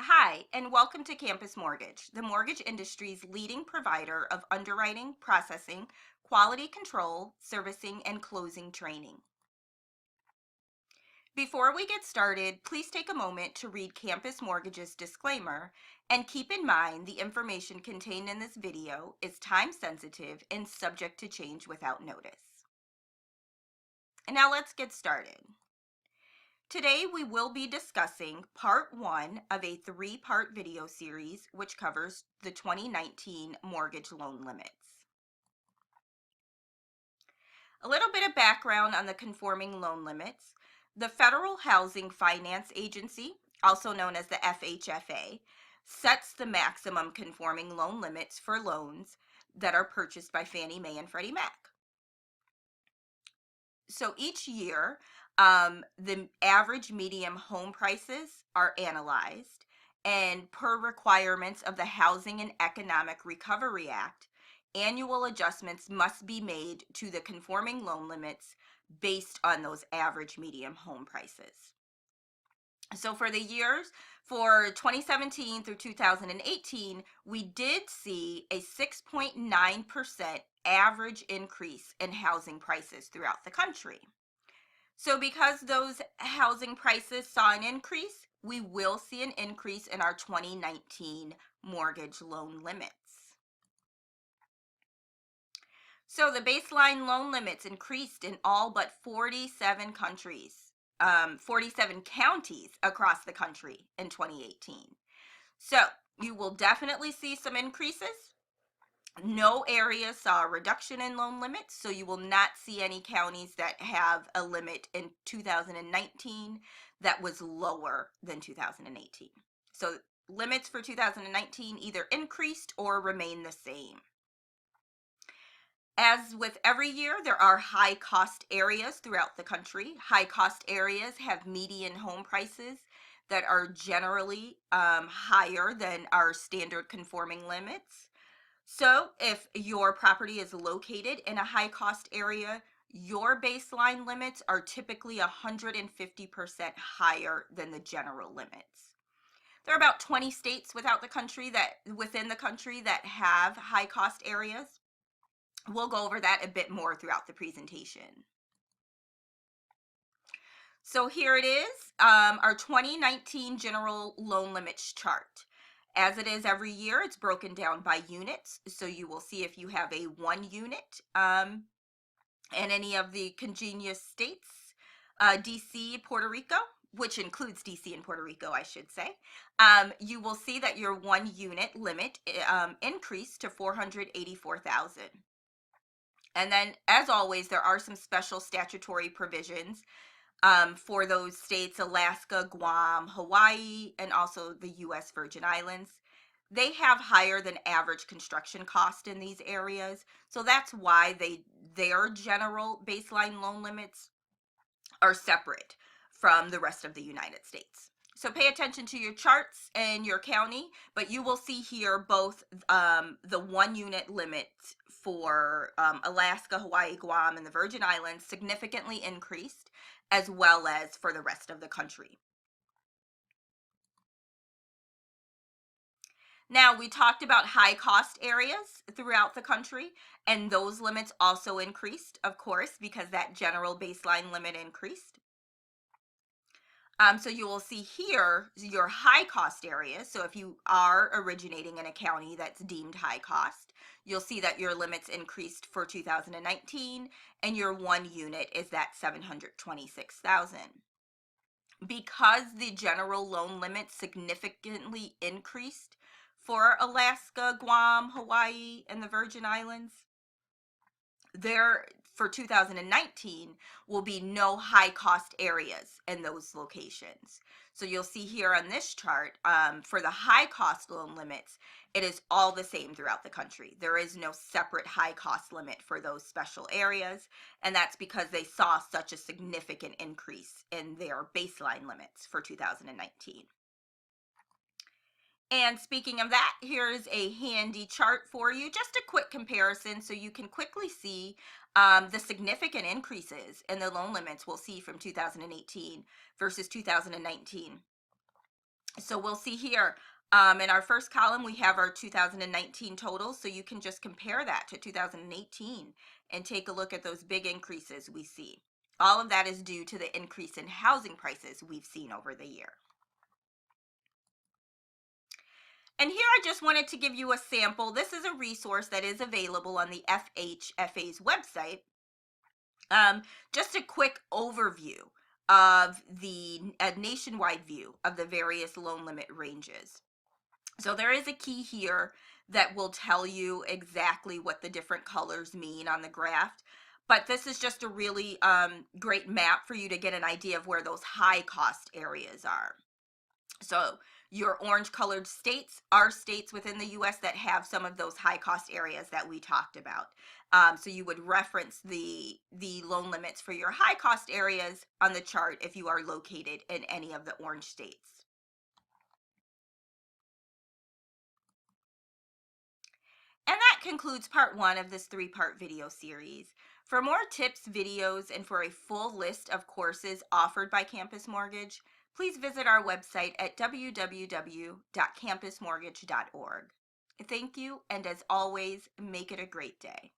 Hi, and welcome to Campus Mortgage, the mortgage industry's leading provider of underwriting, processing, quality control, servicing, and closing training. Before we get started, please take a moment to read Campus Mortgage's disclaimer and keep in mind the information contained in this video is time sensitive and subject to change without notice. And now let's get started. Today we will be discussing part one of a three-part video series which covers the 2019 mortgage loan limits. A little bit of background on the conforming loan limits. The Federal Housing Finance Agency, also known as the FHFA, sets the maximum conforming loan limits for loans that are purchased by Fannie Mae and Freddie Mac. So each year, the average medium home prices are analyzed, and per requirements of the Housing and Economic Recovery Act, annual adjustments must be made to the conforming loan limits based on those average medium home prices. So for the years for 2017 through 2018, we did see a 6.9% average increase in housing prices throughout the country. So because those housing prices saw an increase, we will see an increase in our 2019 mortgage loan limits. So the baseline loan limits increased in all but 47 countries, 47 counties across the country in 2018. So you will definitely see some increases. No areas saw a reduction in loan limits, so you will not see any counties that have a limit in 2019 that was lower than 2018. So limits for 2019 either increased or remain the same. As with every year, there are high cost areas throughout the country. High cost areas have median home prices that are generally higher than our standard conforming limits. So if your property is located in a high cost area, your baseline limits are typically 150% higher than the general limits. There are about 20 states within the country that have high cost areas. We'll go over that a bit more throughout the presentation. So here it is, our 2019 general loan limits chart. As it is every year, it's broken down by units. So you will see if you have a 1 unit in any of the congenious states, DC, Puerto Rico, which includes DC and Puerto Rico, I should say, you will see that your 1 unit limit increased to 484,000. And then, as always, there are some special statutory provisions for those states: Alaska, Guam, Hawaii, and also the U.S. Virgin Islands. They have higher than average construction cost in these areas, so that's why their general baseline loan limits are separate from the rest of the United States. So pay attention to your charts and your county, but you will see here both the 1 unit limit for Alaska, Hawaii, Guam, and the Virgin Islands significantly increased, as well as for the rest of the country. Now, we talked about high cost areas throughout the country, and those limits also increased, of course, because that general baseline limit increased. So you will see here your high cost areas. So if you are originating in a county that's deemed high cost, you'll see that your limits increased for 2019, and your 1 unit is that 726,000. Because the general loan limit significantly increased for Alaska, Guam, Hawaii, and the Virgin Islands, there for 2019 will be no high cost areas in those locations. So you'll see here on this chart, for the high cost loan limits, it is all the same throughout the country. There is no separate high cost limit for those special areas, and that's because they saw such a significant increase in their baseline limits for 2019. And speaking of that, here's a handy chart for you, just a quick comparison so you can quickly see the significant increases in the loan limits we'll see from 2018 versus 2019. So we'll see here, in our first column, we have our 2019 totals. So you can just compare that to 2018 and take a look at those big increases we see. All of that is due to the increase in housing prices we've seen over the year. And here I just wanted to give you a sample. This is a resource that is available on the FHFA's website. Just a quick overview of a nationwide view of the various loan limit ranges. So there is a key here that will tell you exactly what the different colors mean on the graph. But this is just a really great map for you to get an idea of where those high cost areas are. So your orange colored states are states within the US that have some of those high cost areas that we talked about. So you would reference the loan limits for your high cost areas on the chart if you are located in any of the orange states. And that concludes part 1 of this 3-part video series. For more tips, videos, and for a full list of courses offered by Campus Mortgage, please visit our website at www.campusmortgage.org. Thank you, and as always, make it a great day.